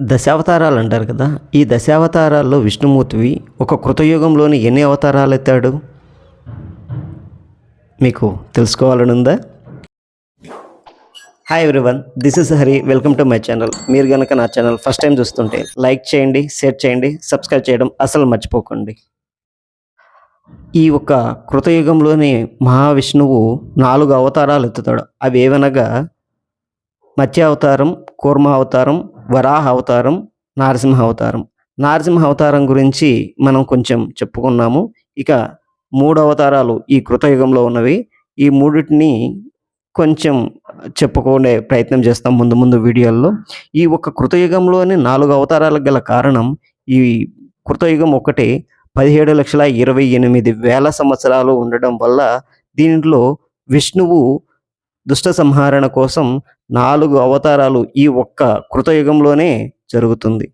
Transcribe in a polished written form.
దశావతారాలు అంటారు కదా! ఈ దశావతారాల్లో విష్ణుమూర్తివి ఒక కృతయుగంలోని ఎన్ని అవతారాలు ఎత్తాడు? మీకు తెలుసుకోవాలనుందా? Hi everyone, this is Hari. Welcome to my channel. మీరు గనక నా ఛానల్ ఫస్ట్ టైం చూస్తుంటే లైక్ చేయండి, షేర్ చేయండి, సబ్స్క్రైబ్ చేయడం అసలు మర్చిపోకండి. ఈ ఒక్క కృతయుగంలోని మహావిష్ణువు 4 అవతారాలు ఎత్తుతాడు. అవి ఏవనగా మత్స్య అవతారం, కూర్మ అవతారం, వరాహ అవతారం, నారసింహ అవతారం. నారసింహ అవతారం గురించి మనం కొంచెం చెప్పుకున్నాము. ఇక 3 అవతారాలు ఈ కృతయుగంలో ఉన్నవి. ఈ మూడిటిని కొంచెం చెప్పుకునే ప్రయత్నం చేస్తాం ముందు ముందు వీడియోల్లో. ఈ ఒక్క కృతయుగంలోని 4 అవతారాలకు గల కారణం, ఈ కృతయుగం ఒకటే 17,28,000 సంవత్సరాలు ఉండడం వల్ల దీంట్లో విష్ణువు దుష్ట సంహారణ కోసం 4 అవతారాలు ఈ ఒక్క కృతయుగంలోనే జరుగుతుంది.